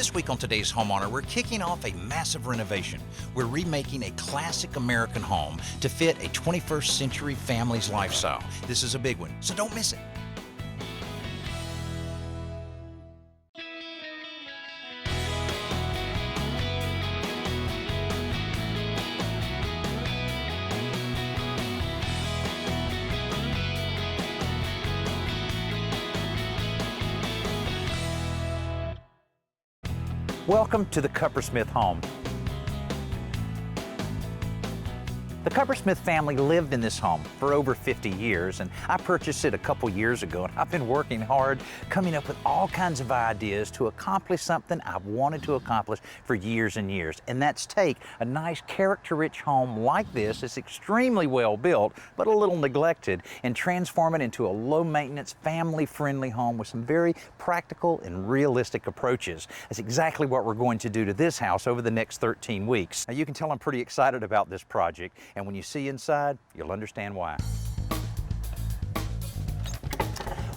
This week on today's Homeowner, we're kicking off a massive renovation. We're remaking a classic American home to fit a 21st century family's lifestyle. This is a big one, so don't miss it. Welcome to the Kuppersmith home. The Kuppersmith family lived in this home for over 50 years, and I purchased it a couple years ago, and I've been working hard, coming up with all kinds of ideas to accomplish something I've wanted to accomplish for years and years, and that's take a nice character-rich home like this, it's extremely well built, but a little neglected, and transform it into a low-maintenance, family-friendly home with some very practical and realistic approaches. That's exactly what we're going to do to this house over the next 13 weeks. Now, you can tell I'm pretty excited about this project, and when you see inside, you'll understand why.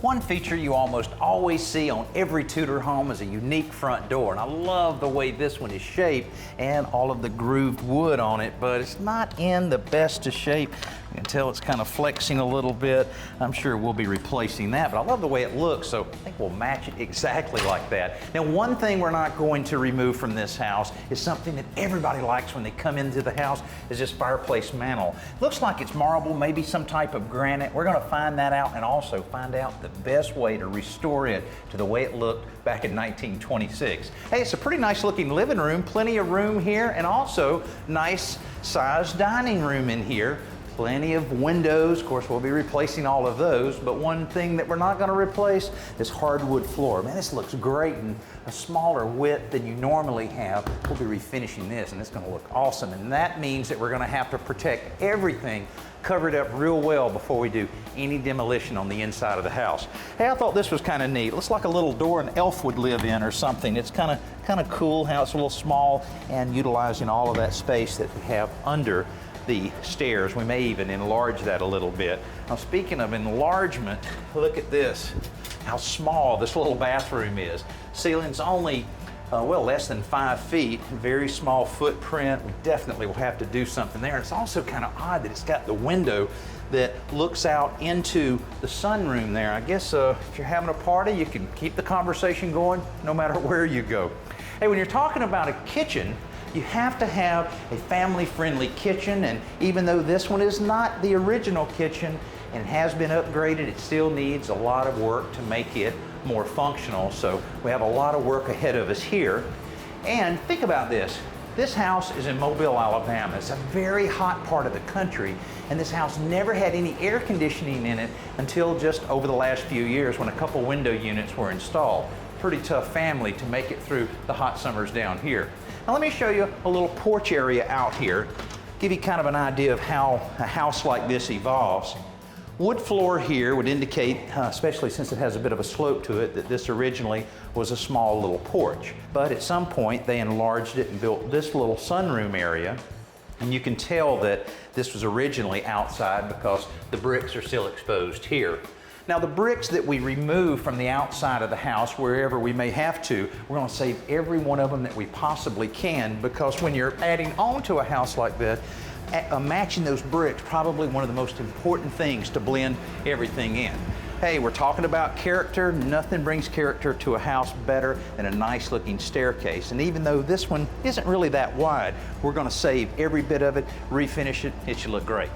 One feature you almost always see on every Tudor home is a unique front door, and I love the way this one is shaped and all of the grooved wood on it, but it's not in the best of shape. You can tell it's kind of flexing a little bit. I'm sure we'll be replacing that, but I love the way it looks, so I think we'll match it exactly like that. Now, one thing we're not going to remove from this house is something that everybody likes when they come into the house, is this fireplace mantle. Looks like it's marble, maybe some type of granite. We're gonna find that out and also find out the best way to restore it to the way it looked back in 1926. Hey, it's a pretty nice looking living room, plenty of room here, and also nice sized dining room in here. Plenty of windows. Of course, we'll be replacing all of those, but one thing that we're not going to replace is hardwood floor. Man, this looks great in a smaller width than you normally have. We'll be refinishing this, and it's going to look awesome, and that means that we're going to have to protect everything, cover it up real well before we do any demolition on the inside of the house. Hey, I thought this was kind of neat. Looks like a little door an elf would live in or something. It's kind of cool how it's a little small and utilizing all of that space that we have under the stairs. We may even enlarge that a little bit. Now, speaking of enlargement, look at this, how small this little bathroom is. Ceiling's only well, less than 5 feet, very small footprint. We definitely will have to do something there. It's also kind of odd that it's got the window that looks out into the sunroom there. I guess if you're having a party, you can keep the conversation going no matter where you go. Hey, when you're talking about a kitchen, you have to have a family-friendly kitchen, and even though this one is not the original kitchen and has been upgraded, it still needs a lot of work to make it more functional. So we have a lot of work ahead of us here. And think about this. This house is in Mobile, Alabama. It's a very hot part of the country, and this house never had any air conditioning in it until just over the last few years when a couple window units were installed. Pretty tough family to make it through the hot summers down here. Now let me show you a little porch area out here, give you kind of an idea of how a house like this evolves. Wood floor here would indicate, especially since it has a bit of a slope to it, that this originally was a small little porch. But at some point they enlarged it and built this little sunroom area. And you can tell that this was originally outside because the bricks are still exposed here. Now, the bricks that we remove from the outside of the house, wherever we may have to, we're going to save every one of them that we possibly can, because when you're adding on to a house like that, matching those bricks, probably one of the most important things to blend everything in. Hey, we're talking about character. Nothing brings character to a house better than a nice looking staircase. And even though this one isn't really that wide, we're going to save every bit of it, refinish it. It should look great.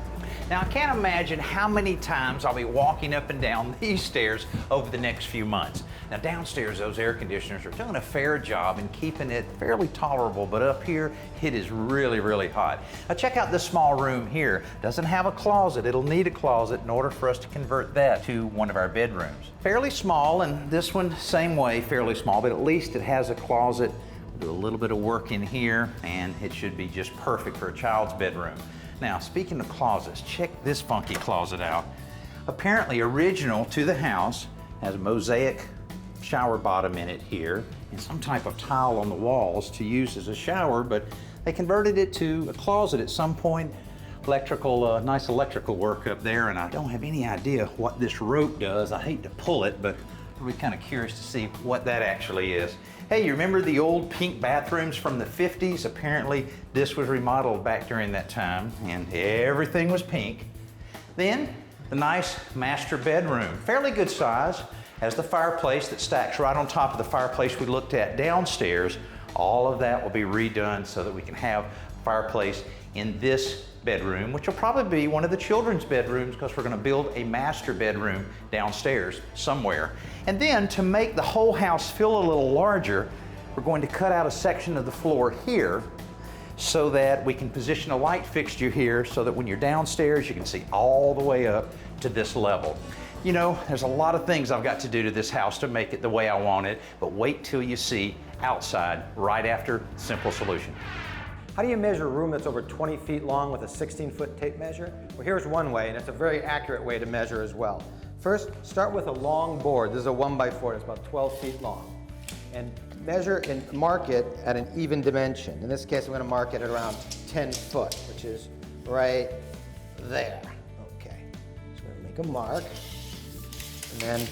Now, I can't imagine how many times I'll be walking up and down these stairs over the next few months. Now, downstairs, those air conditioners are doing a fair job in keeping it fairly tolerable, but up here, it is really, really hot. Now, check out this small room here. Doesn't have a closet. It'll need a closet in order for us to convert that to one of our bedrooms. Fairly small, and this one, same way, fairly small, but at least it has a closet. We'll do a little bit of work in here, and it should be just perfect for a child's bedroom. Now, speaking of closets, check this funky closet out. Apparently original to the house, has a mosaic shower bottom in it here, and some type of tile on the walls to use as a shower, but they converted it to a closet at some point. Nice electrical work up there, and I don't have any idea what this rope does. I hate to pull it, but We're kind of curious to see what that actually is. Hey, you remember the old pink bathrooms from the 50s? Apparently this was remodeled back during that time and everything was pink. Then the nice master bedroom, fairly good size, has the fireplace that stacks right on top of the fireplace we looked at downstairs. All of that will be redone so that we can have a fireplace in this bedroom, which will probably be one of the children's bedrooms because we're going to build a master bedroom downstairs somewhere. And then to make the whole house feel a little larger, we're going to cut out a section of the floor here so that we can position a light fixture here so that when you're downstairs you can see all the way up to this level. You know, there's a lot of things I've got to do to this house to make it the way I want it, but wait till you see outside right after Simple Solution. How do you measure a room that's over 20 feet long with a 16-foot tape measure? Well, here's one way, and it's a very accurate way to measure as well. First, start with a long board. This is a 1x4, it's about 12 feet long. And measure and mark it at an even dimension. In this case, I'm going to mark it at around 10 foot, which is right there. Okay, so I'm going to make a mark, and then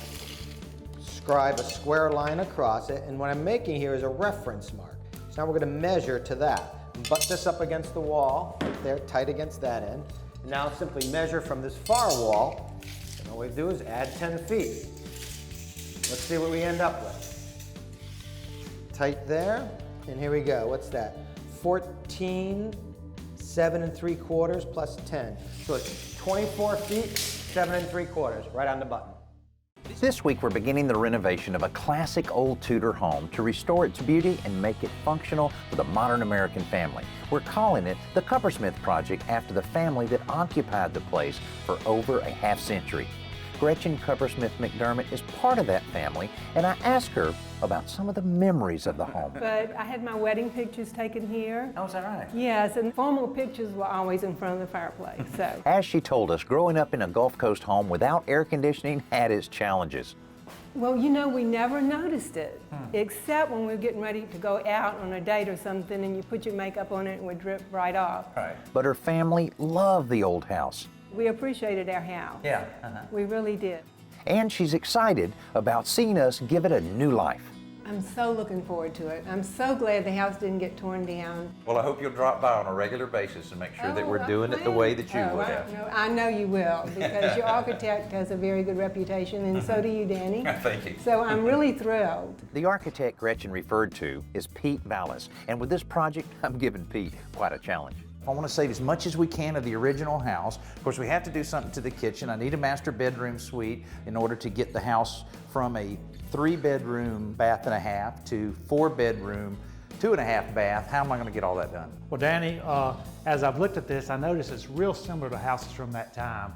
scribe a square line across it, and what I'm making here is a reference mark. So now we're going to measure to that. Butt this up against the wall, right there, tight against that end. And now simply measure from this far wall, and all we do is add 10 feet. Let's see what we end up with. Tight there, and here we go. What's that? 14, 7 3/4 plus 10. So it's 24 feet, 7 3/4, right on the button. This week we're beginning the renovation of a classic old Tudor home to restore its beauty and make it functional for the modern American family. We're calling it the Kuppersmith Project after the family that occupied the place for over a half-century. Gretchen Kuppersmith McDermott is part of that family, and I asked her about some of the memories of the home. But I had my wedding pictures taken here. Oh, is that right? Yes, and formal pictures were always in front of the fireplace. So. As she told us, growing up in a Gulf Coast home without air conditioning had its challenges. Well, you know, we never noticed it, except when we were getting ready to go out on a date or something, and you put your makeup on it and it would drip right off. Right. But her family loved the old house. We appreciated our house. Yeah. We really did. And she's excited about seeing us give it a new life. I'm so looking forward to it. I'm so glad the house didn't get torn down. Well, I hope you'll drop by on a regular basis and make sure that we're doing it the way that you would have. I know you will, because your architect has a very good reputation, and so do you, Danny. Thank you. So I'm really thrilled. The architect Gretchen referred to is Pete Ballas, and with this project, I'm giving Pete quite a challenge. I want to save as much as we can of the original house. Of course, we have to do something to the kitchen. I need a master bedroom suite in order to get the house from a 3-bedroom bath and a half to 4-bedroom, 2.5 bath. How am I going to get all that done? Well, Danny, as I've looked at this, I noticed it's real similar to houses from that time.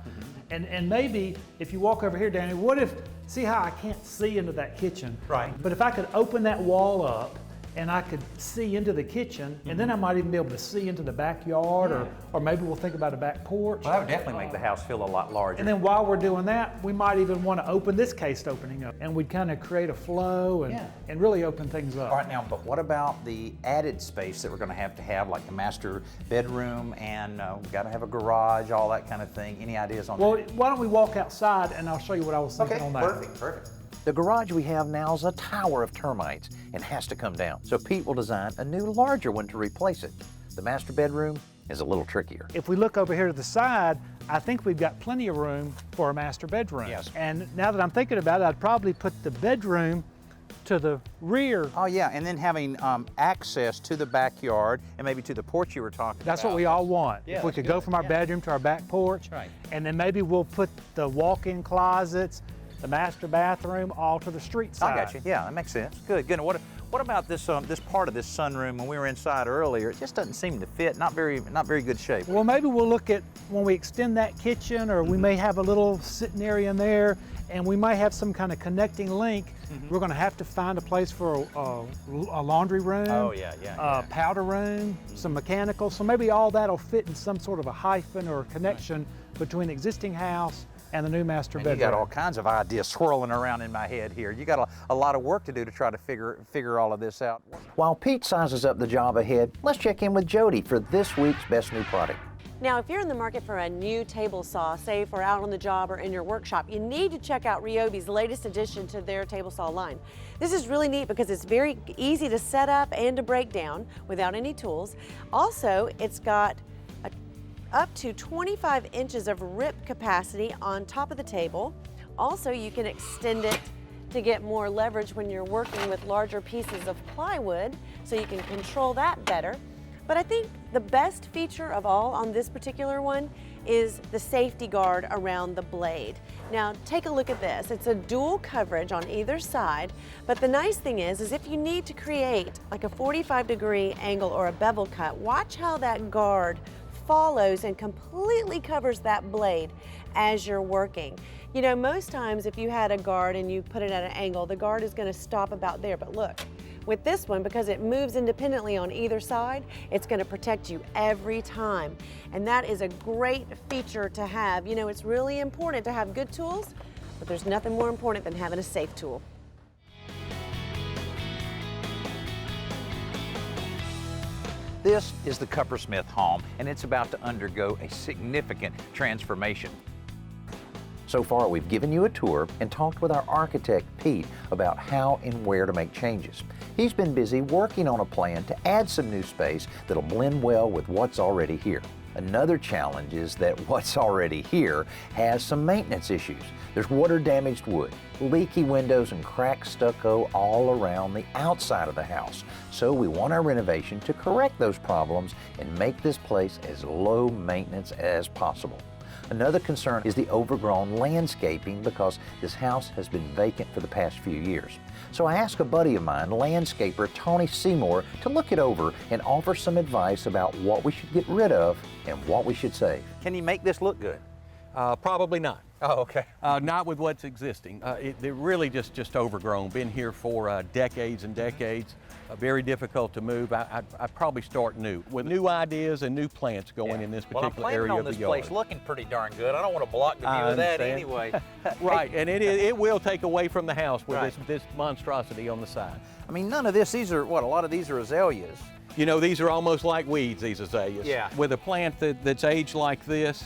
And maybe if you walk over here, Danny, what if, see how I can't see into that kitchen? Right. But if I could open that wall up and I could see into the kitchen, and then I might even be able to see into the backyard, or maybe we'll think about a back porch. Well, that would definitely make the house feel a lot larger. And then while we're doing that, we might even want to open this cased opening up, and we'd kind of create a flow and really open things up. All right, now, but what about the added space that we're going to have, like the master bedroom, and we've got to have a garage, all that kind of thing? Any ideas on that? Well, why don't we walk outside, and I'll show you what I was thinking on that. Perfect. The garage we have now is a tower of termites and has to come down. So Pete will design a new larger one to replace it. The master bedroom is a little trickier. If we look over here to the side, I think we've got plenty of room for a master bedroom. Yes. And now that I'm thinking about it, I'd probably put the bedroom to the rear. Oh yeah, and then having access to the backyard and maybe to the porch you were talking about. That's what we all want. Yeah, if we could go from our bedroom to our back porch. Right. And then maybe we'll put the walk-in closets, the master bathroom, all to the street side. I got you. Yeah, that makes sense. Good. What about this this part of this sunroom when we were inside earlier? It just doesn't seem to fit. Not very good shape. Well, maybe we'll look at when we extend that kitchen, or we may have a little sitting area in there, and we might have some kind of connecting link. We're going to have to find a place for a laundry room. Oh yeah. Powder room, some mechanical. So maybe all that'll fit in some sort of a hyphen or a connection between the existing house and the new master bedroom. You got all kinds of ideas swirling around in my head here. You got a lot of work to do to try to figure all of this out. While Pete sizes up the job ahead, let's check in with Jody for this week's Best New Product. Now, if you're in the market for a new table saw, say for out on the job or in your workshop, you need to check out Ryobi's latest addition to their table saw line. This is really neat because it's very easy to set up and to break down without any tools. Also, it's got up to 25 inches of rip capacity on top of the table. Also, you can extend it to get more leverage when you're working with larger pieces of plywood, so you can control that better. But I think the best feature of all on this particular one is the safety guard around the blade. Now, take a look at this. It's a dual coverage on either side, but the nice thing is if you need to create like a 45-degree angle or a bevel cut, watch how that guard follows and completely covers that blade as you're working. You know, most times if you had a guard and you put it at an angle, the guard is going to stop about there, but look, with this one, because it moves independently on either side, it's going to protect you every time. And that is a great feature to have. You know, it's really important to have good tools, but there's nothing more important than having a safe tool. This is the Kuppersmith home, and it's about to undergo a significant transformation. So far, we've given you a tour and talked with our architect, Pete, about how and where to make changes. He's been busy working on a plan to add some new space that'll blend well with what's already here. Another challenge is that what's already here has some maintenance issues. There's water-damaged wood, leaky windows, and cracked stucco all around the outside of the house. So we want our renovation to correct those problems and make this place as low maintenance as possible. Another concern is the overgrown landscaping because this house has been vacant for the past few years. So I asked a buddy of mine, landscaper Tony Seymour, to look it over and offer some advice about what we should get rid of and what we should save. Can you make this look good? Probably not. Oh, okay. Not with what's existing. They're really just overgrown. Been here for decades and decades. Very difficult to move. I'd probably start new with new ideas and new plants going in this particular area of the yard. Well, I'm planning on this place looking pretty darn good. I don't want to block the view of that anyway. Right, and it will take away from the house with this monstrosity on the side. I mean, none of this, these are, what, a lot of these are azaleas. You know, these are almost like weeds, these azaleas. Yeah. With a plant that's aged like this,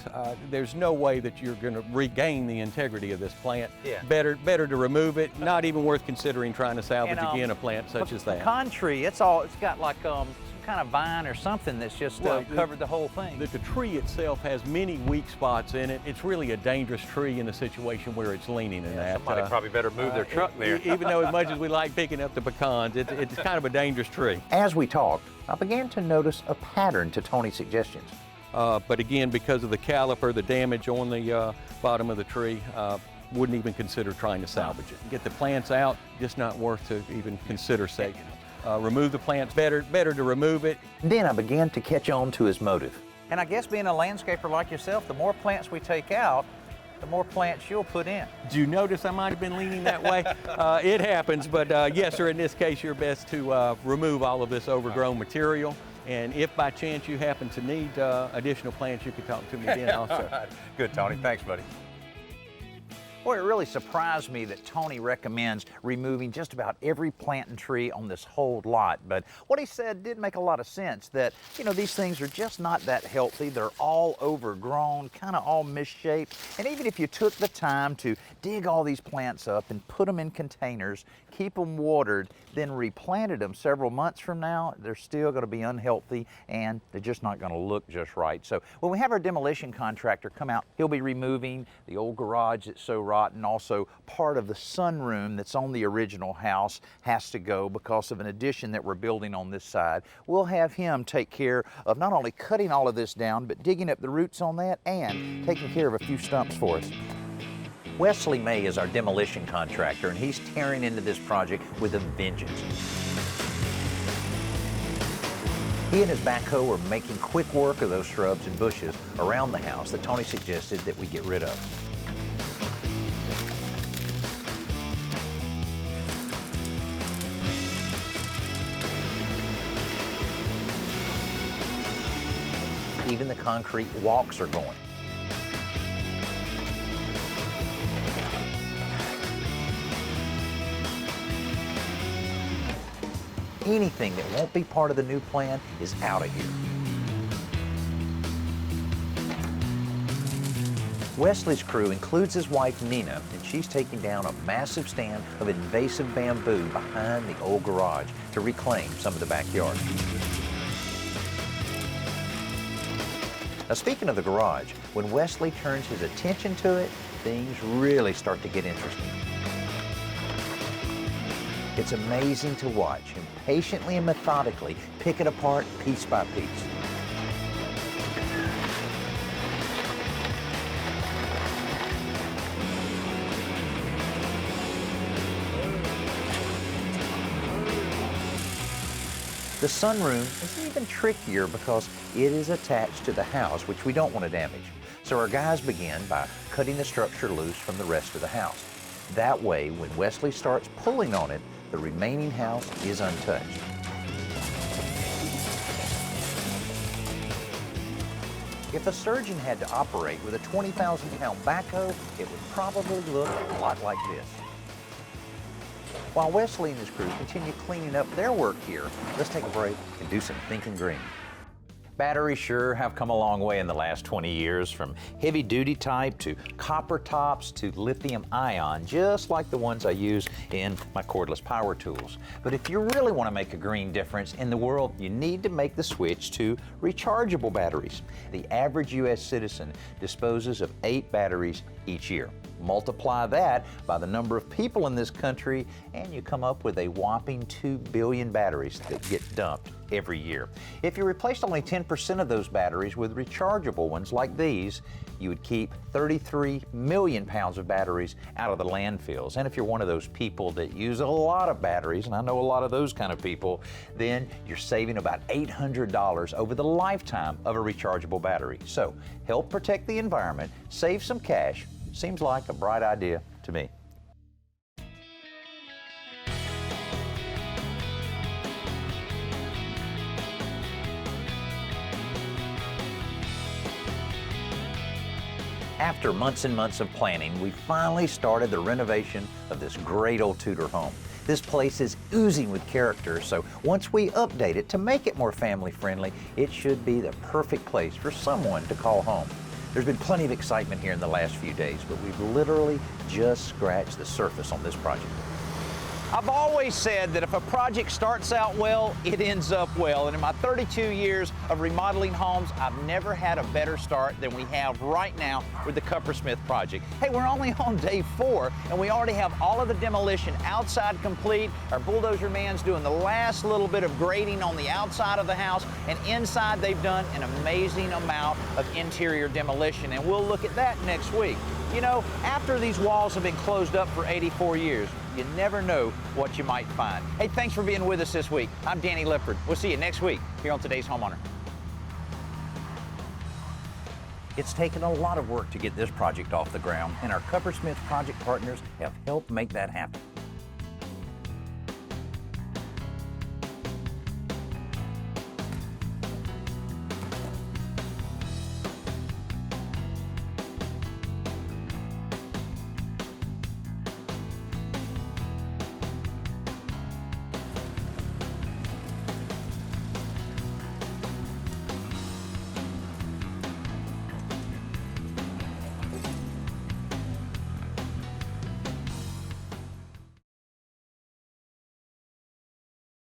there's no way that you're going to regain the integrity of this plant. Yeah. Better to remove it. Not even worth considering trying to salvage again a plant such as that. Pecan tree, it's got like some kind of vine or something that's just covered the whole thing. The tree itself has many weak spots in it. It's really a dangerous tree in a situation where it's leaning in that. Somebody probably better move their truck there. Even though as much as we like picking up the pecans, it's kind of a dangerous tree. As we talked, I began to notice a pattern to Tony's suggestions. But again, because of the caliper, the damage on the bottom of the tree, wouldn't even consider trying to salvage it. Get the plants out, just not worth to even consider saving them. Remove the plants, better to remove it. Then I began to catch on to his motive. And I guess being a landscaper like yourself, the more plants we take out, the more plants you'll put in. Do you notice I might have been leaning that way? It happens, but yes, sir, in this case, you're best to remove all of this overgrown material. And if by chance you happen to need additional plants, you can talk to me then also. Good, Tony. Thanks, buddy. Boy, it really surprised me that Tony recommends removing just about every plant and tree on this whole lot. But what he said did make a lot of sense, that, you know, these things are just not that healthy. They're all overgrown, kind of all misshaped. And even if you took the time to dig all these plants up and put them in containers, keep them watered, then replanted them several months from now, they're still going to be unhealthy and they're just not going to look just right. So when we have our demolition contractor come out, he'll be removing the old garage that's so rotten. Also, part of the sunroom that's on the original house has to go because of an addition that we're building on this side. We'll have him take care of not only cutting all of this down, but digging up the roots on that and taking care of a few stumps for us. Wesley May is our demolition contractor, and he's tearing into this project with a vengeance. He and his backhoe are making quick work of those shrubs and bushes around the house that Tony suggested that we get rid of. Even the concrete walks are going. Anything that won't be part of the new plan is out of here. Wesley's crew includes his wife Nina, and she's taking down a massive stand of invasive bamboo behind the old garage to reclaim some of the backyard. Now, speaking of the garage, when Wesley turns his attention to it, things really start to get interesting. It's amazing to watch him patiently and methodically pick it apart piece by piece. The sunroom is even trickier because it is attached to the house, which we don't want to damage. So our guys begin by cutting the structure loose from the rest of the house. That way, when Wesley starts pulling on it, the remaining house is untouched. If a surgeon had to operate with a 20,000-pound backhoe, it would probably look a lot like this. While Wesley and his crew continue cleaning up their work here, let's take a break and do some thinking green. Batteries sure have come a long way in the last 20 years, from heavy-duty type to copper tops to lithium-ion, just like the ones I use in my cordless power tools. But if you really want to make a green difference in the world, you need to make the switch to rechargeable batteries. The average U.S. citizen disposes of 8 batteries each year. Multiply that by the number of people in this country, and you come up with a whopping 2 billion batteries that get dumped every year. If you replaced only 10% of those batteries with rechargeable ones like these, you would keep 33 million pounds of batteries out of the landfills. And if you're one of those people that use a lot of batteries, and I know a lot of those kind of people, then you're saving about $800 over the lifetime of a rechargeable battery. So help protect the environment, save some cash. Seems like a bright idea to me. After months and months of planning, we finally started the renovation of this great old Tudor home. This place is oozing with character, so once we update it to make it more family friendly, it should be the perfect place for someone to call home. There's been plenty of excitement here in the last few days, but we've literally just scratched the surface on this project. I've always said that if a project starts out well, it ends up well. And in my 32 years of remodeling homes, I've never had a better start than we have right now with the Kuppersmith Project. Hey, we're only on day 4, and we already have all of the demolition outside complete. Our bulldozer man's doing the last little bit of grading on the outside of the house, and inside they've done an amazing amount of interior demolition, and we'll look at that next week. You know, after these walls have been closed up for 84 years, you never know what you might find. Hey, thanks for being with us this week. I'm Danny Lipford. We'll see you next week here on Today's Homeowner. It's taken a lot of work to get this project off the ground, and our Kuppersmith Project partners have helped make that happen.